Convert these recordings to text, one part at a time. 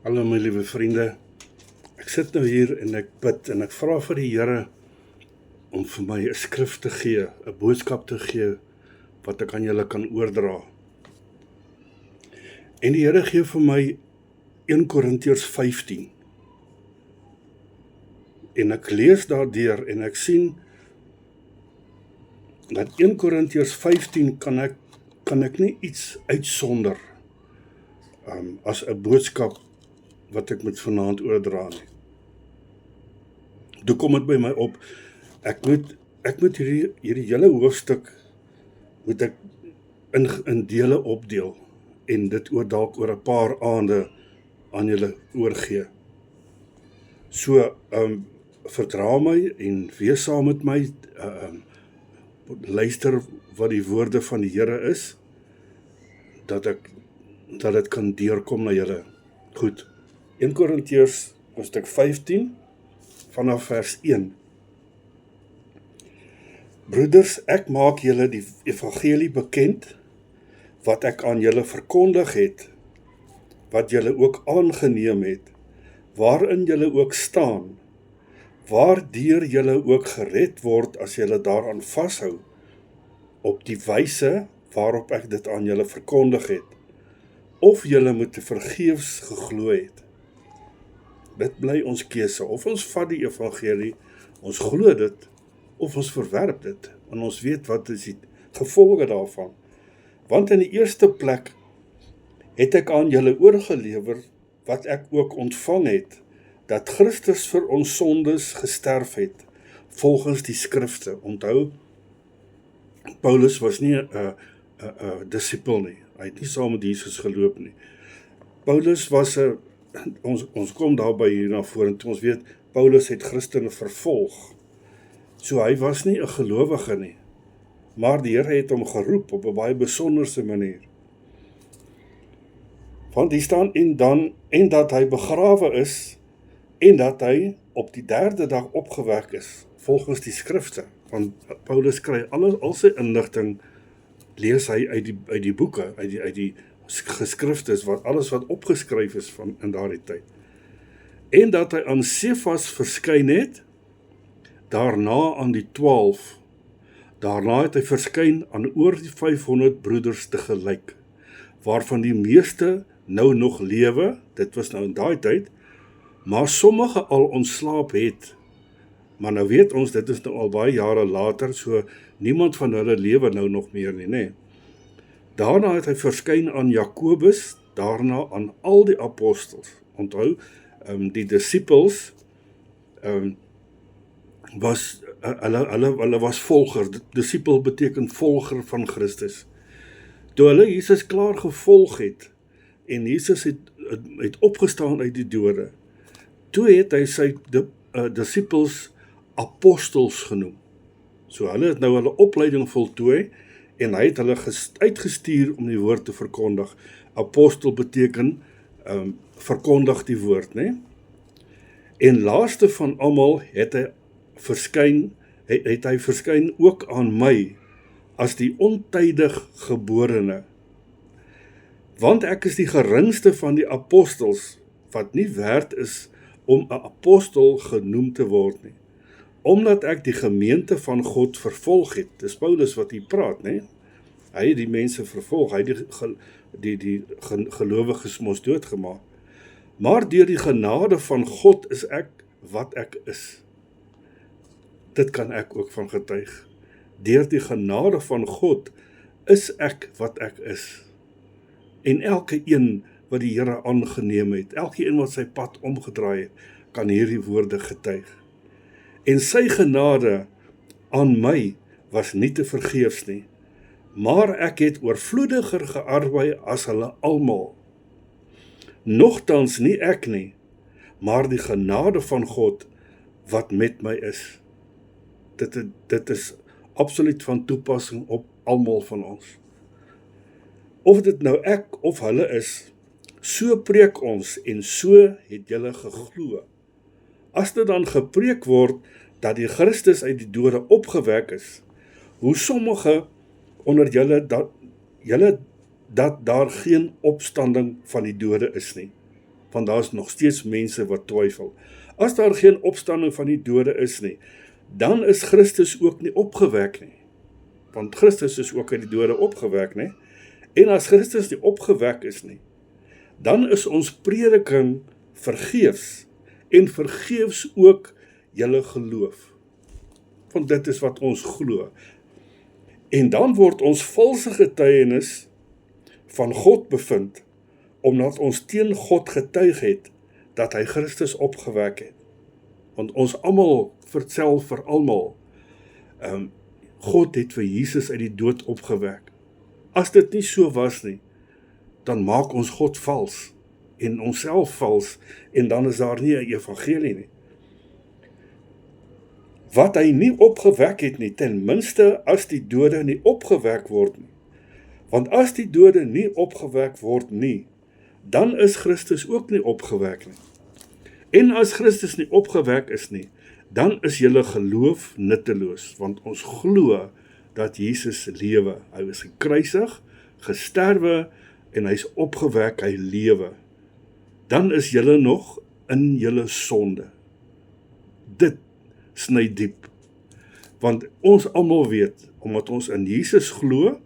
Hallo my liewe vriende, ek sit nou hier en ek bid en ek vra vir die Here om vir my 'n skrif te gee, 'n boodskap te gee wat ek aan julle kan oordra. En die Here gee vir my 1 Korintiërs 15. En ek lees daardeur en ek sien dat 1 Korintiërs 15 kan ek nie iets uitsonder as 'n boodskap wat ek moet vanaand oordra nie. Toe kom dit by my op, ek moet hierdie hele hoofstuk moet ek in dele opdeel en dit dalk oor 'n paar aande aan julle oorgee. So, verdra my en wees saam met my, luister wat die woorde van die Here is, dat dit kan deurkom na julle. Goed, 1 Korintiërs hoofstuk 15 vanaf vers 1. Broeders, ek maak julle die evangelie bekend, wat ek aan julle verkondig het, wat julle ook aangeneem het, waarin julle ook staan, waardeur julle ook gered word as julle daaraan vashou, op die wyse waarop ek dit aan julle verkondig het, of julle moet vergeefs geglo het. Dit bly ons keuse, of ons vat die evangelie, ons glo dit, of ons verwerp dit, en ons weet wat is die gevolge daarvan. Want in die eerste plek het ek aan julle oorgelewer wat ek ook ontvang het, dat Christus vir ons sondes gesterf het, volgens die skrifte. Onthou, Paulus was nie 'n disipel nie, hy het nie saam met Jesus geloop nie. Paulus was ons kom daarby hier na vore, en ons weet, Paulus het Christene vervolg, so hy was nie 'n gelowige nie, maar die Here het hom geroep op 'n baie besonderse manier. Want hier staan, en dat hy begrawe is, en dat hy op die 3de dag opgewek is, volgens die skrifte. Want Paulus kry al sy inligting, lees hy uit die boeke, uit die geskriftes, alles wat opgeskryf is in daardie tyd. En dat hy aan Sefas verskyn het, daarna aan die 12, daarna het hy verskyn aan oor die 500 broeders tegelyk, waarvan die meeste nou nog lewe, dit was nou in daai tyd, maar sommige al ontslaap het. Maar nou weet ons, dit is nou al baie jare later, so niemand van hulle lewe nou nog meer nie, nee. Daarna het hy verskyn aan Jakobus, daarna aan al die apostels. Onthou, die disciples hulle was volger. Discipel beteken volger van Christus. Toe hulle Jesus klaar gevolg het, en Jesus het opgestaan uit die dode, toe het hy sy disciples apostels genoem. So hulle het nou hulle opleiding voltooi, en hy het hulle uitgestuur om die woord te verkondig. Apostel beteken, verkondig die woord, né? En laaste van almal het hy verskyn ook aan my, as die ontydig geborene. Want ek is die geringste van die apostels, wat nie werd is om 'n apostel genoem te word nie, omdat ek die gemeente van God vervolg het. Dis Paulus wat hier praat, né? Hy het die mense vervolg, hy het die gelowiges mos doodgemaak. Maar deur die genade van God is ek wat ek is. Dit kan ek ook van getuig. Deur die genade van God is ek wat ek is. En elke een wat die Here aangeneem het, elke een wat sy pad omgedraai het, kan hierdie woorde getuig. En sy genade aan my was nie te vergeefs nie, maar ek het oorvloediger gearbei as hulle almal. Nogtans nie ek nie, maar die genade van God wat met my is. Dit is absoluut van toepassing op almal van ons. Of dit nou ek of hulle is, so preek ons en so het julle geglo. As dit dan gepreek word dat die Christus uit die dode opgewek is, hoe sommige onder julle dat daar geen opstanding van die dode is nie. want daar is nog steeds mense wat twyfel. As daar geen opstanding van die dode is nie, dan is Christus ook nie opgewek nie. Want Christus is ook uit die dode opgewek nie. En as Christus nie opgewek is nie, dan is ons prediking vergeefs, en vergeefs ook julle geloof. Want dit is wat ons glo. En dan word ons valse getuienis van God bevind, omdat ons teen God getuig het, dat hy Christus opgewek het. Want ons almal vertel vir almal, God het vir Jesus uit die dood opgewek. As dit nie so was nie, dan maak ons God vals, en onsself vals, en dan is daar nie 'n evangelie nie. Wat hy nie opgewek het nie, ten minste as die dode nie opgewek word nie. Want as die dode nie opgewek word nie, dan is Christus ook nie opgewek nie. En as Christus nie opgewek is nie, dan is julle geloof nutteloos, want ons glo dat Jesus lewe. Hy is gekruisig, gesterwe, en hy is opgewek, hy lewe. Dan is julle nog in julle sonde. Dit sny diep. Want ons almal weet, omdat ons in Jesus glo,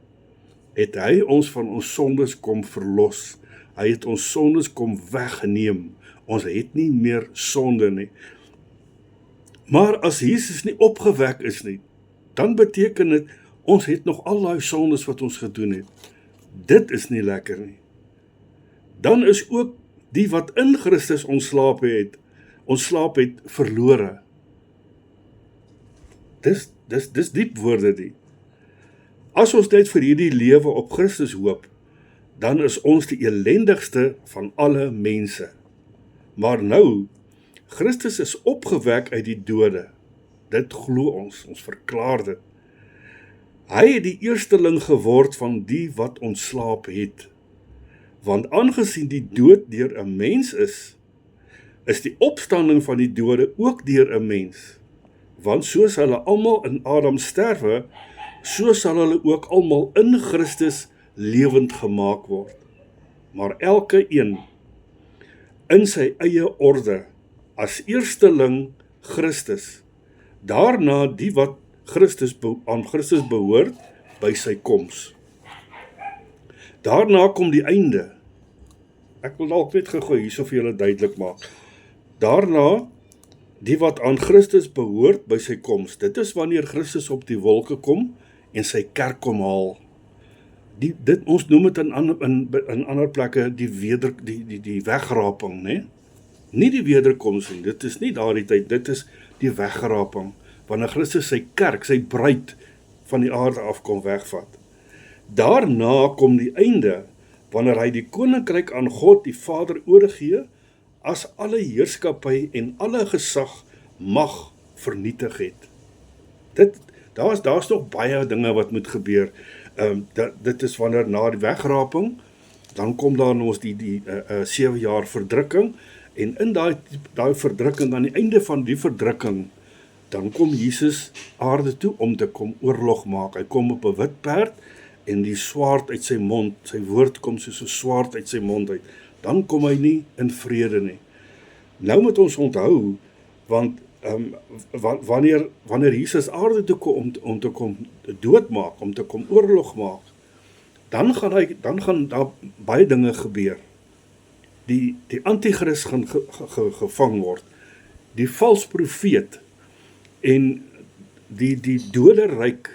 het hy ons van ons sondes kom verlos. Hy het ons sondes kom weggeneem. Ons het nie meer sonde nie. Maar as Jesus nie opgewek is nie, dan beteken dit, ons het nog al die sondes wat ons gedoen het. Dit is nie lekker nie. Dan is ook die wat in Christus ontslaap het verlore. Dis diep woorde die. As ons net vir hierdie lewe op Christus hoop, dan is ons die elendigste van alle mense. Maar nou, Christus is opgewek uit die dode. Dit glo ons verklaar dit. Hy het die eersteling geword van die wat ontslaap het. Want aangesien die dood deur 'n mens is die opstanding van die dode ook deur 'n mens. Want soos hulle almal in Adam sterwe, so sal hulle ook almal in Christus lewend gemaak word. Maar elke een in sy eie orde, as eersteling Christus, daarna die wat aan Christus behoort by sy koms. Daarna kom die einde. Ek wil dalk net gou hierso vir julle duidelik maak. Daarna die wat aan Christus behoort by sy koms. Dit is wanneer Christus op die wolke kom en sy kerk kom haal. Ons noem dit in ander plekke die wegraping, né? Nie die wederkoms nie, dit is nie daardie tyd, dit is die wegraping, wanneer Christus sy kerk, sy bruid van die aarde af kom wegvat. Daarna kom die einde, wanneer hy die koninkryk aan God die Vader oorgee, as alle heerskappy en alle gesag mag vernietig het. Daar's nog baie dinge wat moet gebeur. Dit is wanneer na die wegraping, dan kom daar ons die 7 jaar verdrukking, en in daai verdrukking, aan die einde van die verdrukking, dan kom Jesus aarde toe om te kom oorlog maak. Hy kom op 'n wit perd, en die swaard uit sy mond, sy woord kom soos 'n swaard uit sy mond uit. Dan kom hy nie in vrede nie. Nou moet ons onthou, want wanneer Jesus aarde toe kom om te kom doodmaak, om te kom oorlog maak, dan gaan daar baie dinge gebeur. Die antichrist gaan gevang word, die vals profeet, en die doderyk,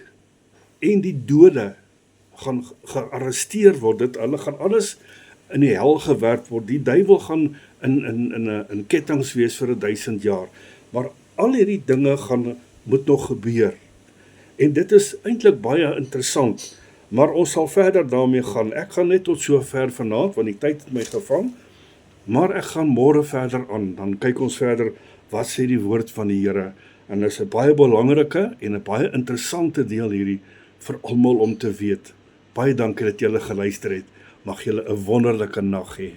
en die dode gaan gearresteer word. Hulle gaan alles in die hel gewerp word. Die duiwel gaan in kettinge wees vir 1000 jaar. Maar al hierdie dinge moet nog gebeur. En dit is eintlik baie interessant, maar ons sal verder daarmee gaan. Ek gaan net tot so ver vanaand, want die tyd het my gevang, maar ek gaan môre verder aan, dan kyk ons verder, wat sê die woord van die Here, en dit is 'n baie belangrike en 'n baie interessante deel hierdie, vir almal om te weet. Baie dankie dat julle geluister het, mag julle 'n wonderlike nag hê.